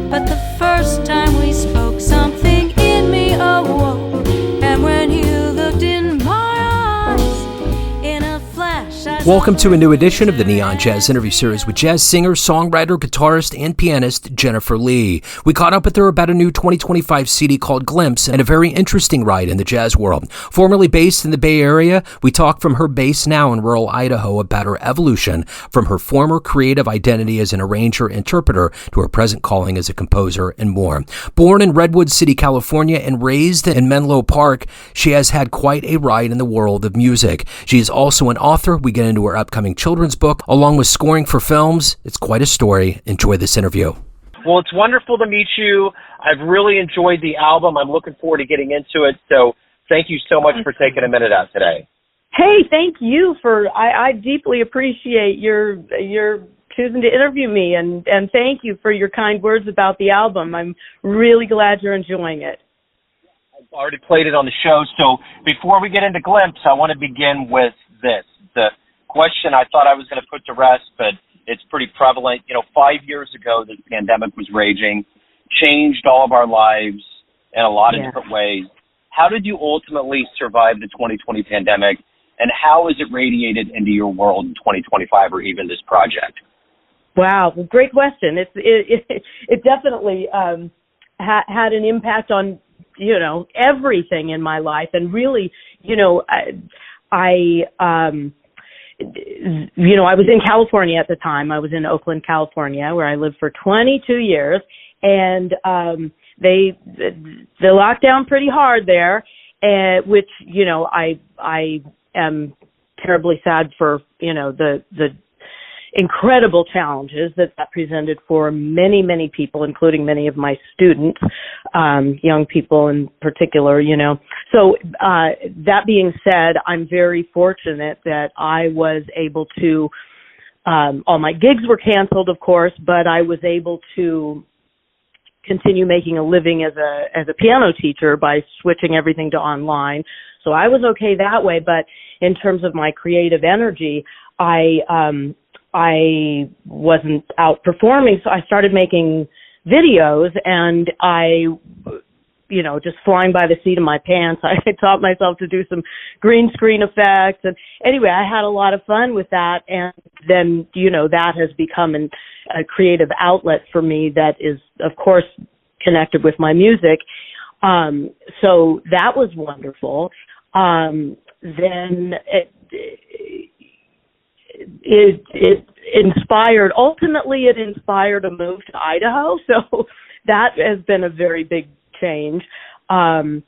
But the first time we spoke, something in me awoke. And when you looked in my eyes, in a flash I Welcome to a new edition of the Neon Jazz interview series with jazz singer, songwriter, guitarist, and pianist Jennifer Lee. We caught up with her about a new 2025 CD called Glimpse and a very interesting ride in the jazz world. Formerly based in the Bay Area, we talk from her base now in rural Idaho about her evolution from her former creative identity as an arranger-interpreter to her present calling as a composer and more. Born in Redwood City, California, and raised in Menlo Park, she has had quite a ride in the world of music. She is also an author. We get into her upcoming children's book, along with scoring for films. It's quite a story. Enjoy this interview. Well, it's wonderful to meet you. I've really enjoyed the album. I'm looking forward to getting into it. So thank you so much for taking a minute out today. Hey, thank you I deeply appreciate your choosing to interview me, and thank you for your kind words about the album. I'm really glad you're enjoying it. I've already played it on the show. So before we get into Glimpse, I want to begin with this. The question I thought I was going to put to rest, but it's pretty prevalent. 5 years ago, the pandemic was raging, changed all of our lives in a lot of different ways. How did you ultimately survive the 2020 pandemic, and how has it radiated into your world in 2025 or even this project? Wow, well, great question. It definitely had an impact on everything in my life, and really, I was in California at the time. I was in Oakland, California, where I lived for 22 years, and they locked down pretty hard there, which I am terribly sad for the incredible challenges that presented for many, many people, including many of my students, young people in particular, So that being said, I'm very fortunate that I was able to, all my gigs were canceled, of course, but I was able to continue making a living as a piano teacher by switching everything to online. So I was okay that way, but in terms of my creative energy, I wasn't out performing, so I started making videos, and I, just flying by the seat of my pants, I taught myself to do some green screen effects, and anyway, I had a lot of fun with that, and then, that has become a creative outlet for me that is, of course, connected with my music, so that was wonderful. Then it inspired a move to Idaho. So that has been a very big change. And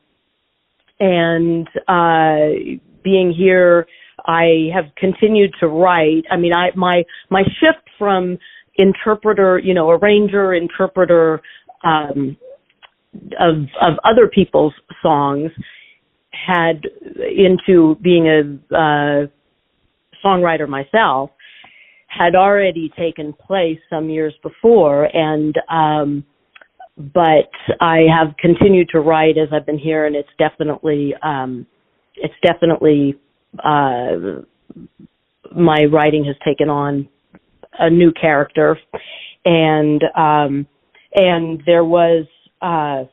being here, I have continued to write. I mean, my shift from arranger, interpreter, of other people's songs had into being a songwriter myself had already taken place some years before, and but I have continued to write as I've been here, and it's definitely my writing has taken on a new character, and there was I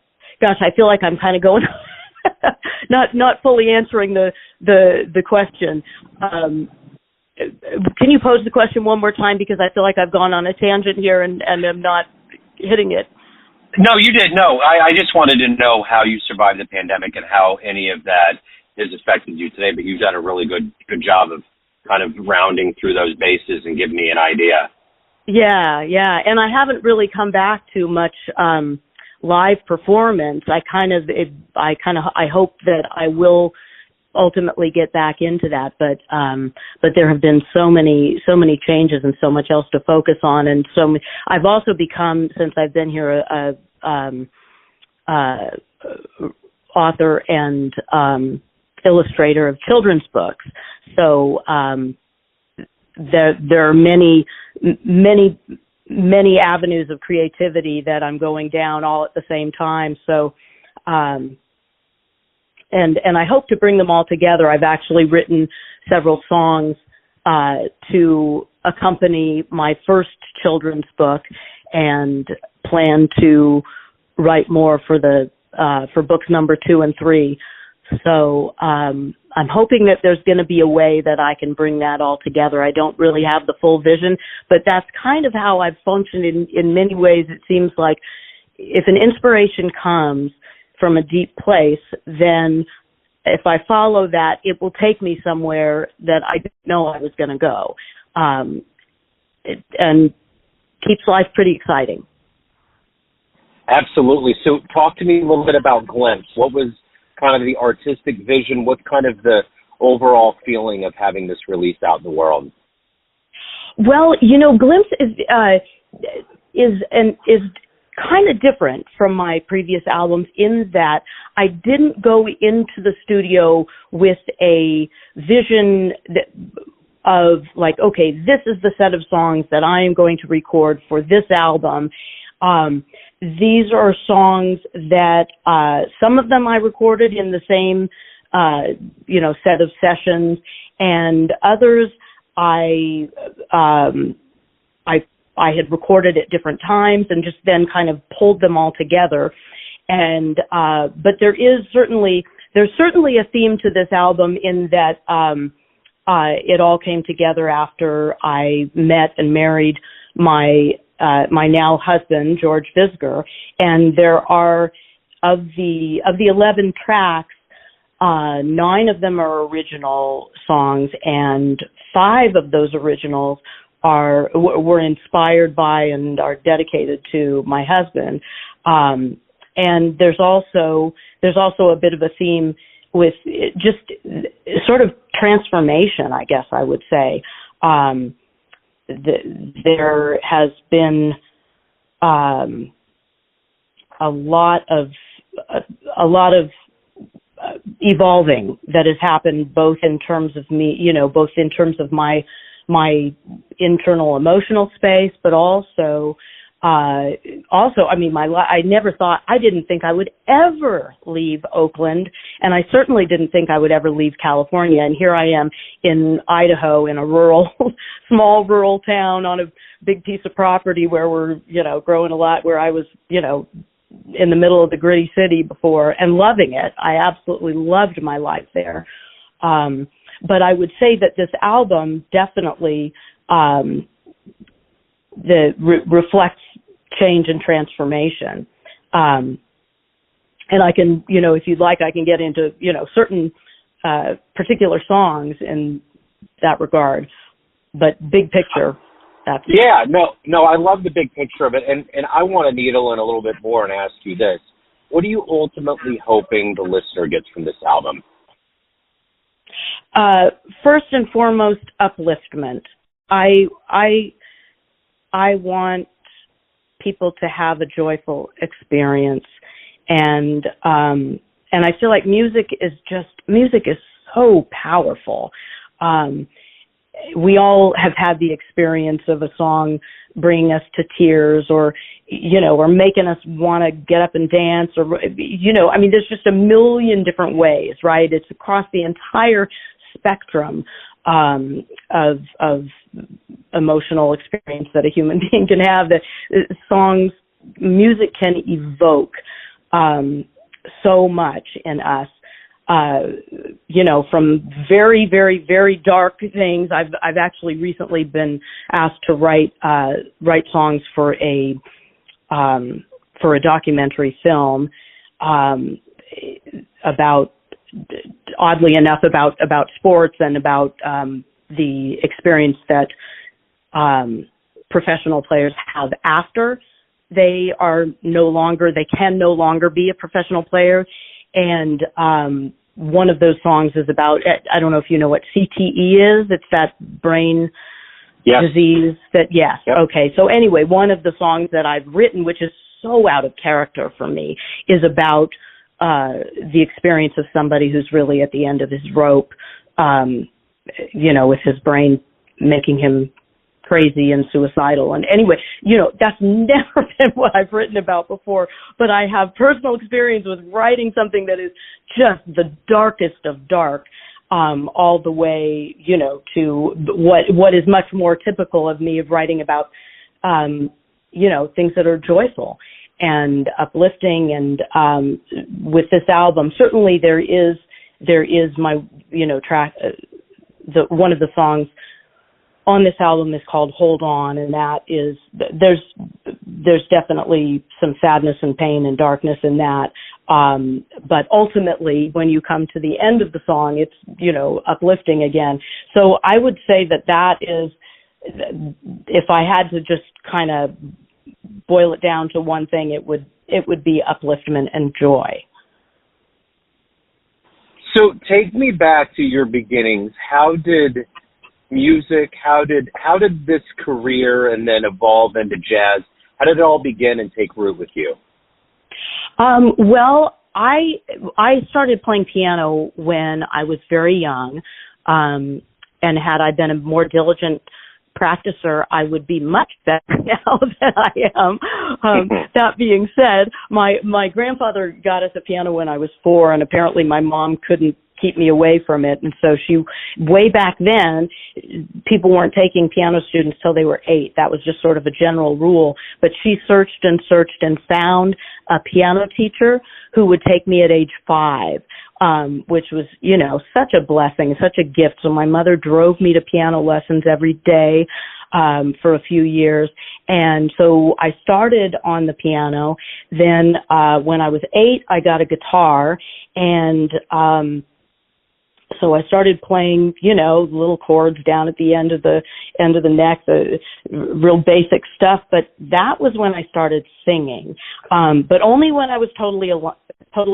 feel like I'm kind of going not fully answering the question. Can you pose the question one more time, because I feel like I've gone on a tangent here and I'm not hitting it. No, you did. No, I just wanted to know how you survived the pandemic and how any of that has affected you today, but you've done a really good job of kind of rounding through those bases and giving me an idea. Yeah. And I haven't really come back to much live performance. I hope that I will ultimately get back into that, but there have been so many changes and so much else to focus on, and I've also become, since I've been here, a author and illustrator of children's books. So there are many avenues of creativity that I'm going down all at the same time. So, and I hope to bring them all together. I've actually written several songs to accompany my first children's book, and plan to write more for for books number 2 and 3. So I'm hoping that there's going to be a way that I can bring that all together. I don't really have the full vision, but that's kind of how I've functioned in many ways. It seems like if an inspiration comes from a deep place, then if I follow that, it will take me somewhere that I didn't know I was going to go, and keeps life pretty exciting. Absolutely. So talk to me a little bit about Glimpse. What was kind of the artistic vision? What's kind of the overall feeling of having this released out in the world? Well, Glimpse is kind of different from my previous albums in that I didn't go into the studio with a vision of like, okay, this is the set of songs that I am going to record for this album. These are songs that some of them I recorded in the same set of sessions, and others I had recorded at different times and just then kind of pulled them all together. And but there's certainly a theme to this album in that it all came together after I met and married my now husband, George Visger, and there are of the 11 tracks, 9 of them are original songs, and 5 of those originals were inspired by and are dedicated to my husband. And there's also a bit of a theme with just sort of transformation, I guess I would say. There has been a lot of evolving that has happened, both in terms of me, both in terms of my internal emotional space, but also, I didn't think I would ever leave Oakland, and I certainly didn't think I would ever leave California. And here I am in Idaho, in a small rural town on a big piece of property where we're, growing a lot, where I was, in the middle of the gritty city before, and loving it. I absolutely loved my life there. But I would say that this album definitely reflects change and transformation. And I can, if you'd like, I can get into, certain particular songs in that regard. But big picture, that's Yeah, no, I love the big picture of it. And I want to needle in a little bit more and ask you this. What are you ultimately hoping the listener gets from this album? First and foremost, upliftment. I want people to have a joyful experience, and I feel like music is so powerful. We all have had the experience of a song bringing us to tears, or making us want to get up and dance, or there's just a million different ways, right? It's across the entire spectrum of emotional experience that a human being can have, that music can evoke so much in us. From very, very, very dark things. I've actually recently been asked to write songs for a documentary film about, oddly enough, about sports and about the experience that professional players have after they can no longer be a professional player. And one of those songs is about, I don't know if you know what CTE is. It's that brain disease that, yes. Yep. Okay. So anyway, one of the songs that I've written, which is so out of character for me, is about the experience of somebody who's really at the end of his rope, with his brain making him crazy and suicidal. And anyway, that's never been what I've written about before, but I have personal experience with writing something that is just the darkest of dark, all the way, to what is much more typical of me, of writing about things that are joyful and uplifting. And with this album, certainly there is my, track, one of the songs on this album is called Hold On, and that is, there's definitely some sadness and pain and darkness in that. But ultimately, when you come to the end of the song, it's, uplifting again. So I would say that is, if I had to just kind of boil it down to one thing, it would be upliftment and joy. So take me back to your beginnings. How did this career and then evolve into jazz? How did it all begin and take root with you? Well, I started playing piano when I was very young, and had I been a more diligent practicer, I would be much better now than I am. That being said, my grandfather got us a piano when I was 4, and apparently my mom couldn't keep me away from it. And so way back then, people weren't taking piano students till they were 8. That was just sort of a general rule. But she searched and searched and found a piano teacher who would take me at age 5. Which was, such a blessing, such a gift. So my mother drove me to piano lessons every day for a few years. And so I started on the piano. Then when I was 8, I got a guitar. And so I started playing, little chords down at the end of the neck, the real basic stuff. But that was when I started singing, but only when I was totally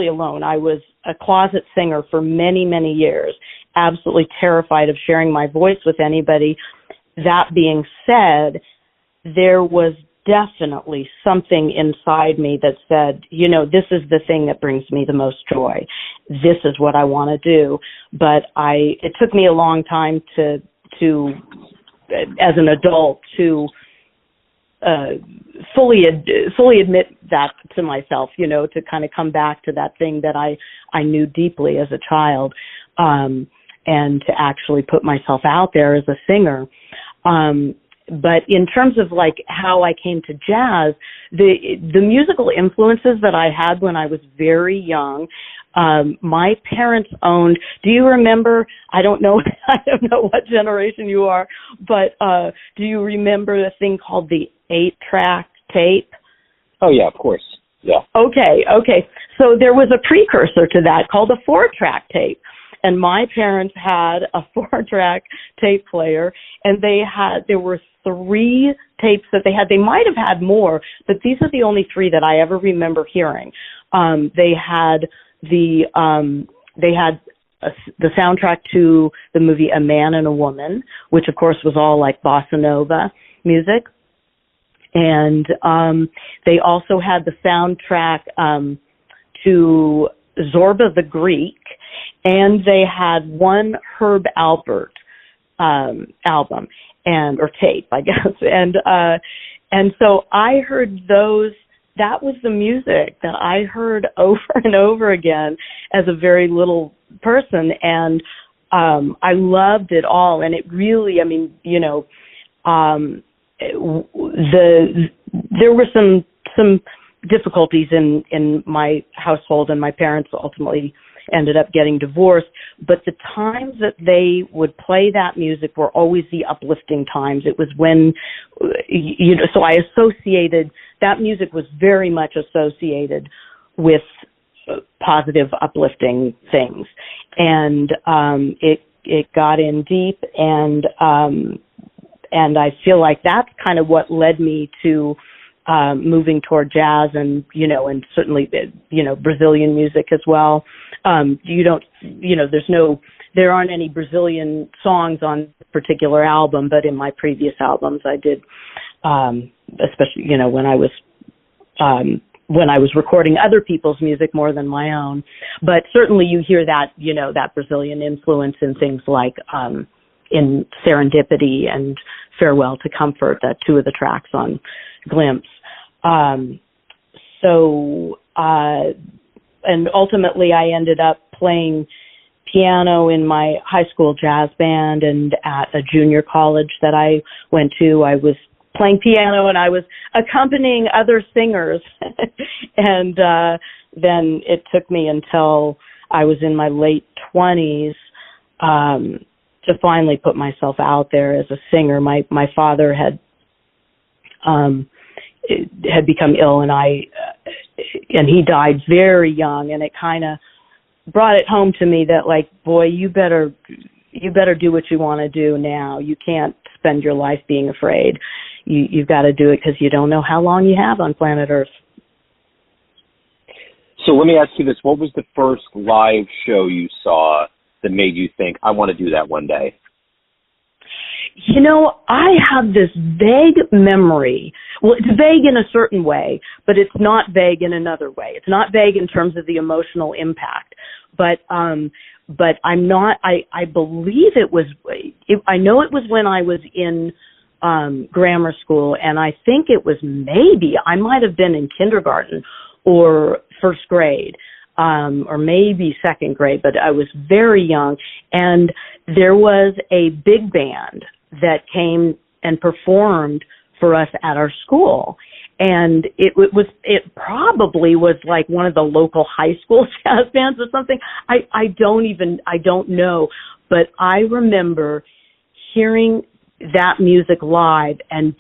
alone. I was a closet singer for many, many years, absolutely terrified of sharing my voice with anybody. That being said, there was definitely something inside me that said, this is the thing that brings me the most joy. This is what I want to do. But it took me a long time to as an adult, to fully admit that to myself, to kind of come back to that thing that I knew deeply as a child, and to actually put myself out there as a singer. But in terms of like how I came to jazz, the musical influences that I had when I was very young, my parents owned, do you remember, I don't know what generation you are, but do you remember the thing called the 8-track tape? Oh yeah, of course. Yeah. Okay. So there was a precursor to that called a 4-track tape. And my parents had a 4-track tape player, and there were 3 tapes that they had. They might have had more, but these are the only 3 that I ever remember hearing. They had the soundtrack to the movie A Man and a Woman, which of course was all like bossa nova music. And they also had the soundtrack to Zorba the Greek, and they had one Herb Alpert album or tape, I guess. And so I heard those. That was the music that I heard over and over again as a very little person, and I loved it all. And it really, there were some difficulties in my household, and my parents ultimately ended up getting divorced, but the times that they would play that music were always the uplifting times. It was when, so I associated, that music was very much associated with positive, uplifting things. And it got in deep, and I feel like that's kind of what led me to moving toward jazz and certainly, Brazilian music as well. There aren't any Brazilian songs on this particular album, but in my previous albums I did, especially, when I was recording other people's music more than my own. But certainly you hear that, that Brazilian influence in things like, in Serendipity and Farewell to Comfort, that 2 of the tracks on Glimpse. And ultimately I ended up playing piano in my high school jazz band, and at a junior college that I went to, I was playing piano and I was accompanying other singers. And then it took me until I was in my late 20s to finally put myself out there as a singer. My father had become ill, and he died very young, and it kind of brought it home to me that, like, boy, you better do what you want to do now. You can't spend your life being afraid. You've got to do it because you don't know how long you have on planet Earth. So let me ask you this. What was the first live show you saw that made you think, I want to do that one day? You know, I have this vague memory. Well, it's vague in a certain way, but it's not vague in another way. It's not vague in terms of the emotional impact, but I'm not, I believe I know it was when I was in grammar school, and I think it was I might have been in kindergarten or first grade, or maybe second grade, but I was very young, and there was a big band that came and performed for us at our school. And it probably was like one of the local high school jazz bands or something. I don't know, but I remember hearing that music live and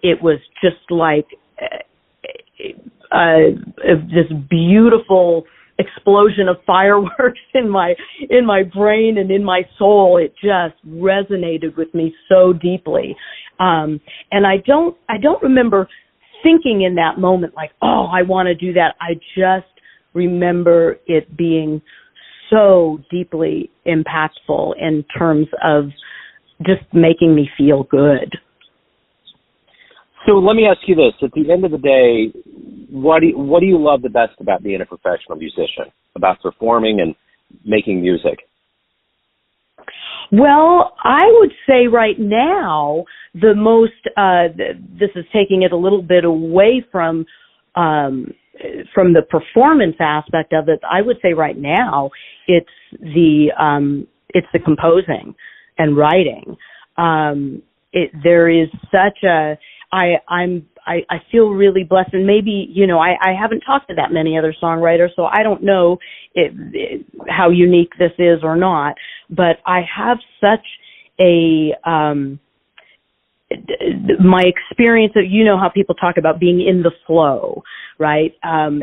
it was just like this beautiful explosion of fireworks in my brain and in my soul. It just resonated with me so deeply. And I don't remember thinking in that moment like, oh, I want to do that. I just remember it being so deeply impactful in terms of just making me feel good. So let me ask you this. At the end of the day, what do you love the best about being a professional musician, about performing and making music? Well, I would say right now the most, this is taking it a little bit away from the performance aspect of it. I would say right now it's the composing and writing. There is such a, I feel really blessed, and maybe, I haven't talked to that many other songwriters, so I don't know how unique this is or not, but I have such a, my experience of, how people talk about being in the flow, right? And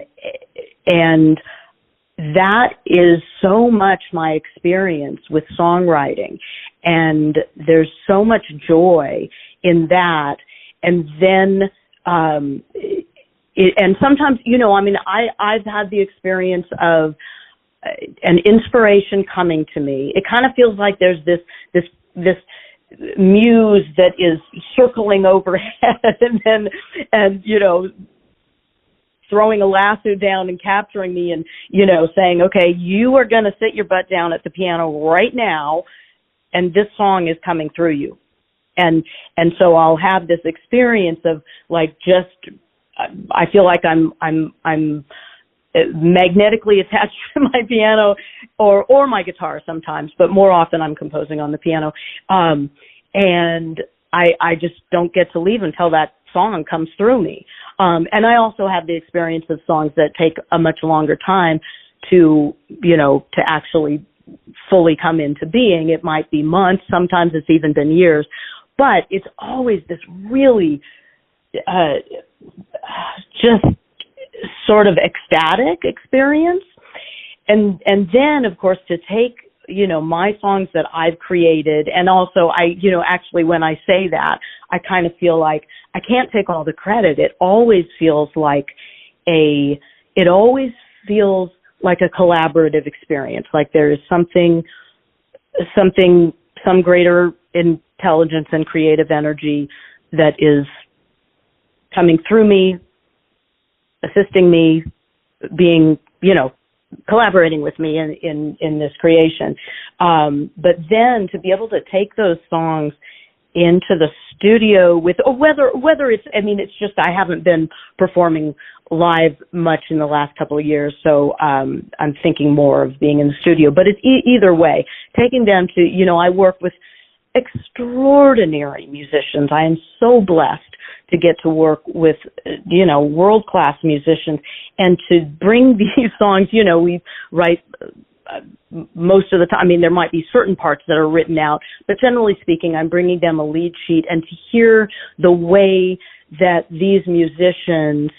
that is so much my experience with songwriting, and there's so much joy in that. And then, and sometimes, I've had the experience of an inspiration coming to me. It kind of feels like there's this muse that is circling overhead and throwing a lasso down and capturing me and, saying, okay, you are going to sit your butt down at the piano right now, and this song is coming through you. And so I'll have this experience of I feel like I'm magnetically attached to my piano or my guitar sometimes, but more often I'm composing on the piano. And I just don't get to leave until that song comes through me. And I also have the experience of songs that take a much longer time to actually fully come into being. It might be months, sometimes it's even been years. But it's always this really just sort of ecstatic experience. And then, of course, to take, my songs that I've created, and also actually when I say that, I kind of feel like I can't take all the credit. It always feels like a collaborative experience, like there is some greater intelligence and creative energy that is coming through me, assisting me, being, collaborating with me in this creation. But then to be able to take those songs into the studio with, or whether it's, it's just, I haven't been performing live much in the last couple of years, so I'm thinking more of being in the studio, but it's either way, taking them to, I work with extraordinary musicians. I am so blessed to get to work with, world-class musicians and to bring these songs, we write most of the time. I mean, there might be certain parts that are written out, but generally speaking, I'm bringing them a lead sheet, and to hear the way that these musicians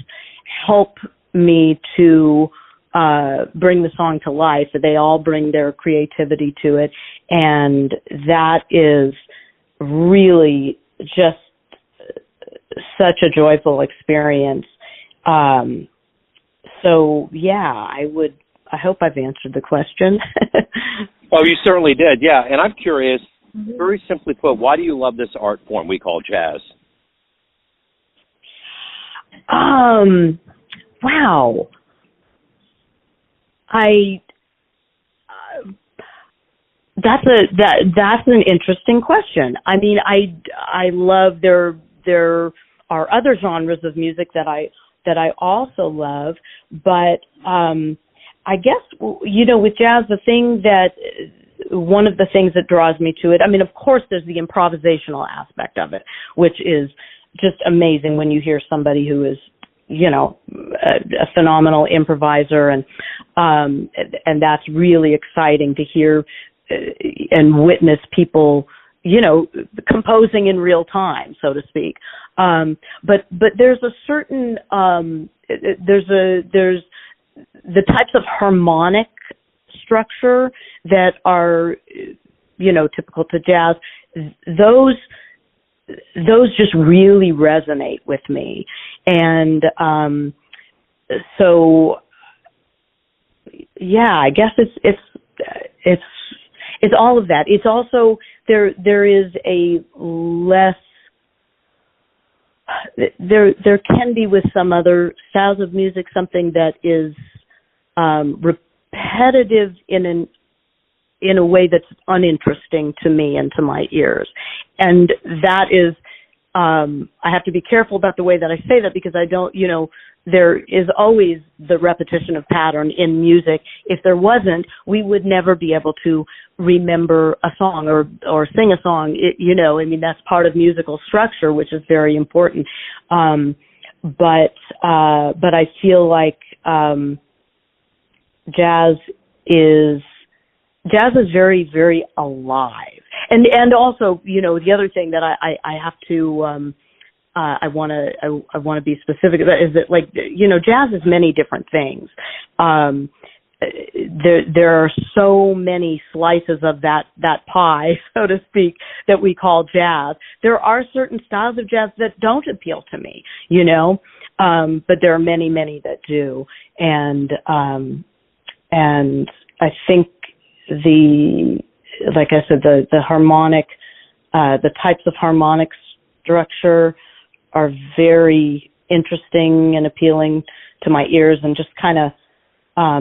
help me to bring the song to life, that they all bring their creativity to it, and that is really just such a joyful experience. So yeah, I hope I've answered the question. Oh, you certainly did, yeah. And I'm curious, very simply put, why do you love this art form we call jazz? Wow. That's an interesting question. I mean, I love there are other genres of music that I also love, but I guess with jazz, one of the things that draws me to it, I mean, of course, there's the improvisational aspect of it, which is just amazing when you hear somebody who is a phenomenal improviser, and that's really exciting to hear and witness people, composing in real time, so to speak. But there's a certain there's the types of harmonic structure that are typical to jazz. Those just really resonate with me, and so yeah, I guess it's all of that. It's also there is a less there can be with some other styles of music something that is repetitive in a way that's uninteresting to me and to my ears. And that is, I have to be careful about the way that I say that, because I don't, there is always the repetition of pattern in music. If there wasn't, we would never be able to remember a song or sing a song. I mean, that's part of musical structure, which is very important. But I feel like jazz is very, very alive. And also, the other thing that I have to I want to be specific about is that, like, jazz is many different things. There are so many slices of that pie, so to speak, that we call jazz. There are certain styles of jazz that don't appeal to me, but there are many, many that do. And I think like I said, the harmonic, the types of harmonic structure are very interesting and appealing to my ears, and just kind of, I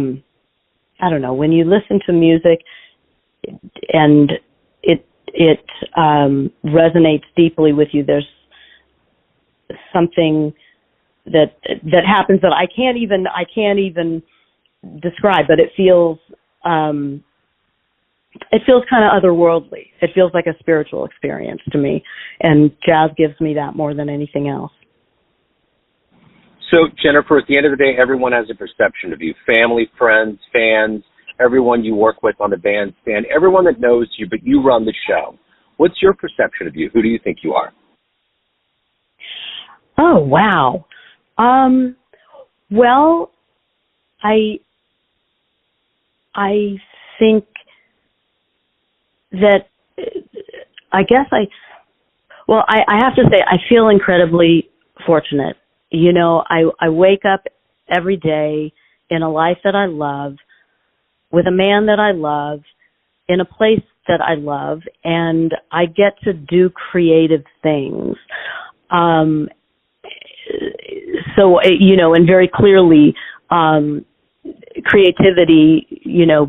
don't know, when you listen to music and it resonates deeply with you, there's something that happens that I can't even describe, but it feels kind of otherworldly. It feels like a spiritual experience to me, and jazz gives me that more than anything else. So, Jennifer, at the end of the day, everyone has a perception of you. Family, friends, fans, everyone you work with on the bandstand, everyone that knows you, but you run the show. What's your perception of you? Who do you think you are? Oh, wow. Well, I think that I have to say I feel incredibly fortunate. I wake up every day in a life that I love, with a man that I love, in a place that I love, and I get to do creative things. So, and very clearly, creativity,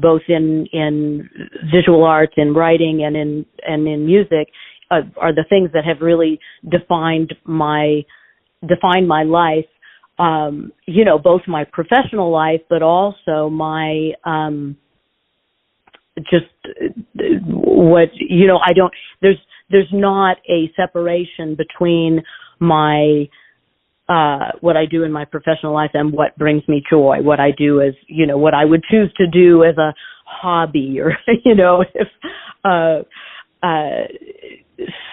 both in visual arts, in writing, and in music, are the things that have really defined my life. Both my professional life, but also my just what there's not a separation between my what I do in my professional life and what brings me joy, what I do as, what I would choose to do as a hobby, or, if,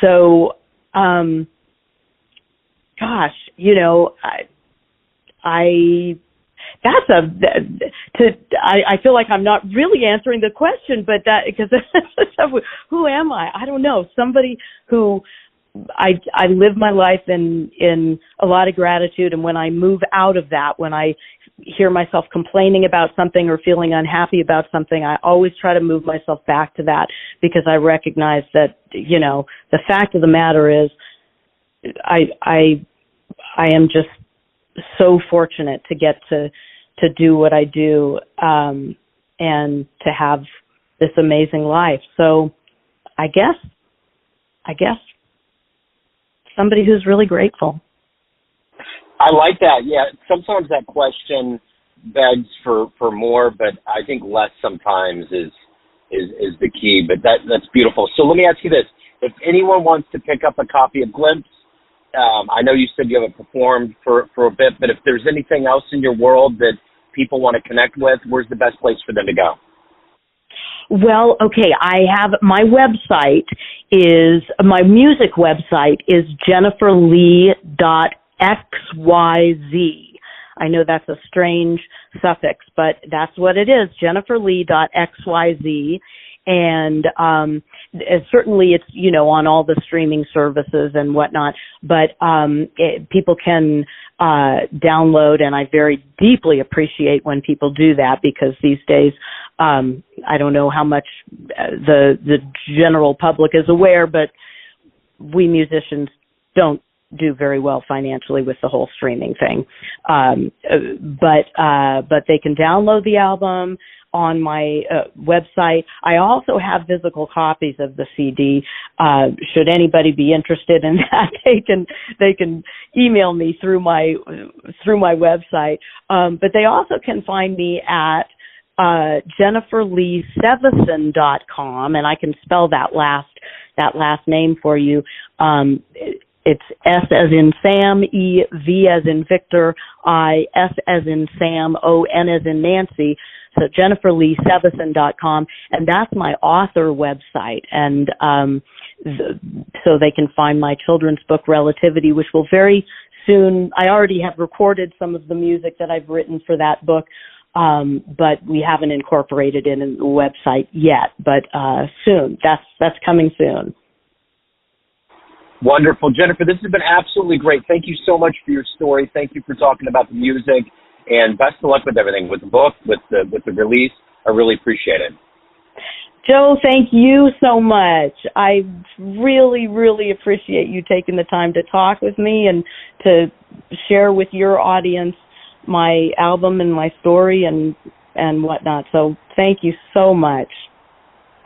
so, gosh, I feel like I'm not really answering the question, but because who am I? I don't know. Somebody who I live my life in a lot of gratitude, and when I move out of that, when I hear myself complaining about something or feeling unhappy about something, I always try to move myself back to that, because I recognize that, the fact of the matter is I am just so fortunate to get to do what I do, and to have this amazing life. So I guess somebody who's really grateful. I like that. Yeah, sometimes that question begs for more, but I think less sometimes is the key. But that's beautiful. So let me ask you this: if anyone wants to pick up a copy of Glimpse, I know you said you haven't performed for a bit, but if there's anything else in your world that people want to connect with, where's the best place for them to go? Well, okay, I have my music website is jenniferlee.xyz. I know that's a strange suffix, but that's what it is, jenniferlee.xyz. And certainly it's, on all the streaming services and whatnot, but people can download, and I very deeply appreciate when people do that, because these days I don't know how much the general public is aware, but we musicians don't do very well financially with the whole streaming thing. But they can download the album on my website. I also have physical copies of the CD. Should anybody be interested in that, they can email me through my website. But they also can find me at JenniferLeeSevison.com, and I can spell that last name for you. It's S as in Sam, E, V as in Victor, I, S as in Sam, O, N as in Nancy. So JenniferLeeSevison.com, and that's my author website. And so they can find my children's book, Relativity, which will very soon, I already have recorded some of the music that I've written for that book, but we haven't incorporated it in the website yet, but soon. That's coming soon. Wonderful. Jennifer, this has been absolutely great. Thank you so much for your story. Thank you for talking about the music, and best of luck with everything, with the book, with the release. I really appreciate it. Joe, thank you so much. I really, really appreciate you taking the time to talk with me and to share with your audience my album and my story and whatnot. So thank you so much.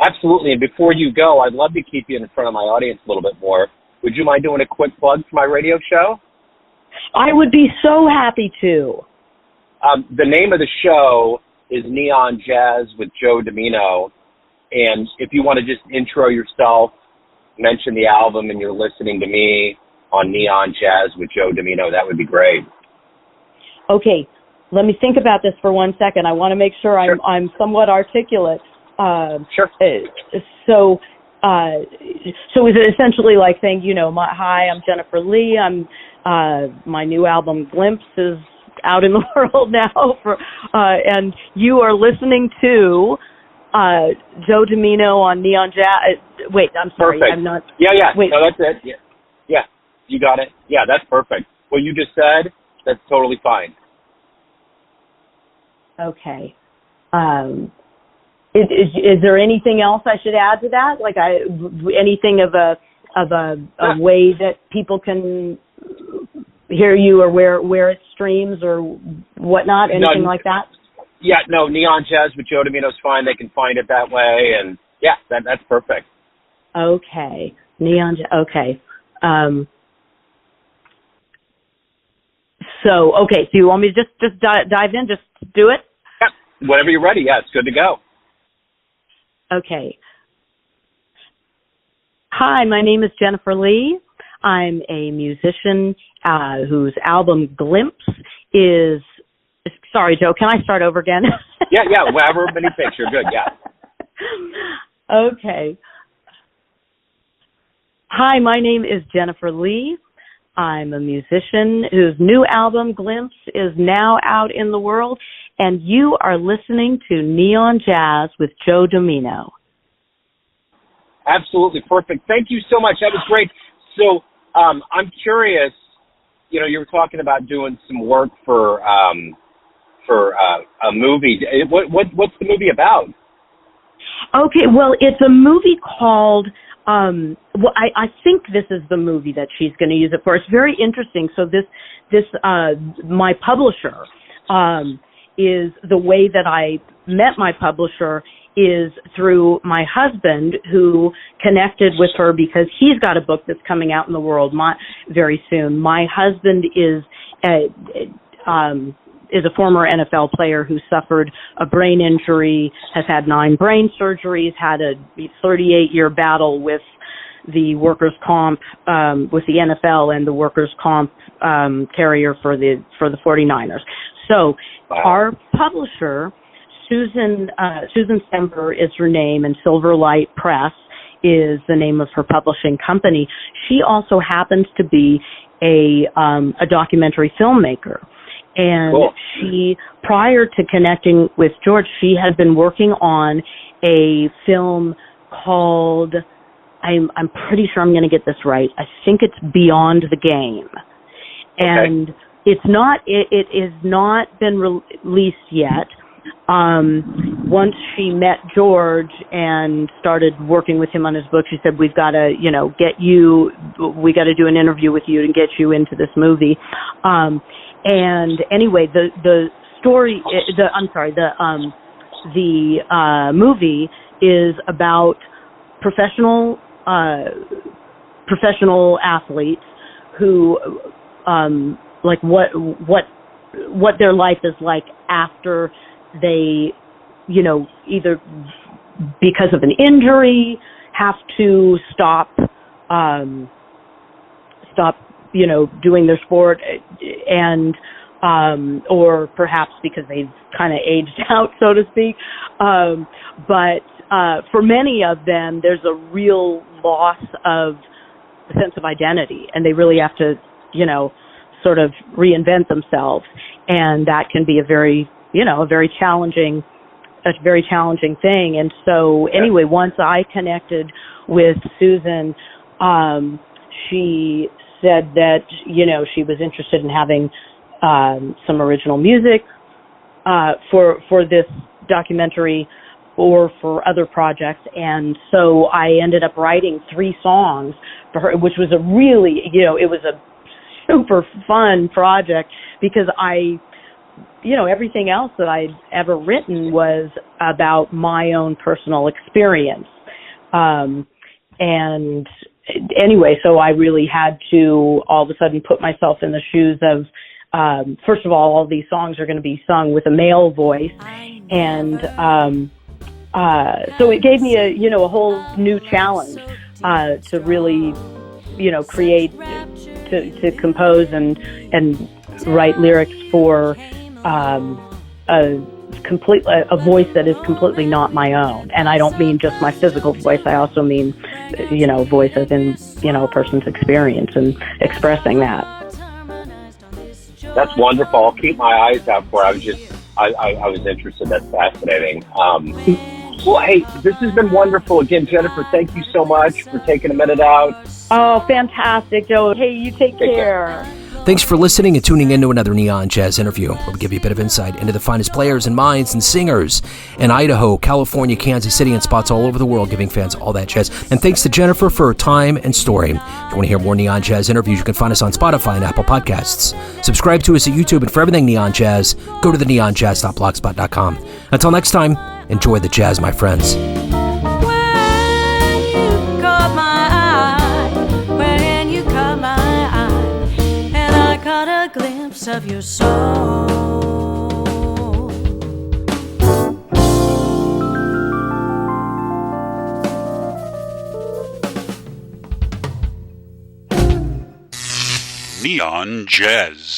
Absolutely. And before you go, I'd love to keep you in front of my audience a little bit more. Would you mind doing a quick plug for my radio show? I would be so happy to. The name of the show is Neon Jazz with Joe Domino. And if you want to just intro yourself, mention the album, and you're listening to me on Neon Jazz with Joe Domino, that would be great. Okay, let me think about this for 1 second. I want to make sure I'm somewhat articulate. Sure. So is it essentially like saying, hi, I'm Jennifer Lee. My new album Glimpse is out in the world now, and you are listening to Joe Domino on Neon Jazz. Wait, I'm sorry. Perfect. I'm not. Yeah. Wait. No, that's it. Yeah, you got it. Yeah, that's perfect. What you just said, that's totally fine. Okay. Is there anything else I should add to that? Like anything of a way that people can hear you, or where it streams or whatnot? Anything like that? Yeah, no, Neon Jazz with Joe Domino's fine. They can find it that way, and yeah, that's perfect. Okay, Neon. Okay. So you want me to just dive in, just do it? Yeah, whenever you're ready. Yeah, it's good to go. Okay. Hi, my name is Jennifer Lee. I'm a musician whose album Glimpse is... Sorry, Joe, can I start over again? Yeah, whatever many picks, you're good, yeah. Okay. Hi, my name is Jennifer Lee. I'm a musician whose new album, Glimpse, is now out in the world, and you are listening to Neon Jazz with Joe Domino. Absolutely perfect. Thank you so much. That was great. So I'm curious, you were talking about doing some work for a movie. What's the movie about? Okay, well, it's a movie called, I think this is the movie that she's going to use it for. It's very interesting. So my publisher, is the way that I met my publisher is through my husband, who connected with her because he's got a book that's coming out in the world very soon. My husband is a former NFL player who suffered a brain injury, has had 9 brain surgeries, had a 38-year battle with the workers' comp, with the NFL and the workers' comp carrier for the 49ers. So our publisher, Susan Semper is her name, and Silverlight Press is the name of her publishing company. She also happens to be a documentary filmmaker. And cool. She, prior to connecting with George, she had been working on a film called, I'm pretty sure I'm going to get this right, I think it's Beyond the Game. Okay. And it has not been released yet. Once she met George and started working with him on his book, she said, we've got to, we got to do an interview with you and get you into this movie. And anyway, the movie is about professional athletes who, like what their life is like after they, either because of an injury have to stop, doing their sport, and or perhaps because they've kind of aged out, so to speak. But for many of them, there's a real loss of sense of identity, and they really have to, sort of reinvent themselves, and that can be a very challenging thing. And so anyway, once I connected with Susan, she said that, she was interested in having some original music for this documentary or for other projects. And so I ended up writing 3 songs for her, which was a really, it was a super fun project because everything else that I'd ever written was about my own personal experience. And anyway, so I really had to all of a sudden put myself in the shoes of, first of all these songs are going to be sung with a male voice. And so it gave me a whole new challenge to really, create, to compose and write lyrics for a voice that is completely not my own. And I don't mean just my physical voice. I also mean, voice as in, a person's experience and expressing that. That's wonderful. I'll keep my eyes out for it. I was interested. That's fascinating. Well, hey, this has been wonderful. Again, Jennifer, thank you so much for taking a minute out. Oh, fantastic, Joe. Hey, you take care. Thanks for listening and tuning in to another Neon Jazz interview, where we give you a bit of insight into the finest players and minds and singers in Idaho, California, Kansas City, and spots all over the world, giving fans all that jazz. And thanks to Jennifer for her time and story. If you want to hear more Neon Jazz interviews, you can find us on Spotify and Apple Podcasts. Subscribe to us at YouTube, and for everything Neon Jazz, go to theneonjazz.blogspot.com. Until next time, enjoy the jazz, my friends. Glimpse of your soul. Neon Jazz.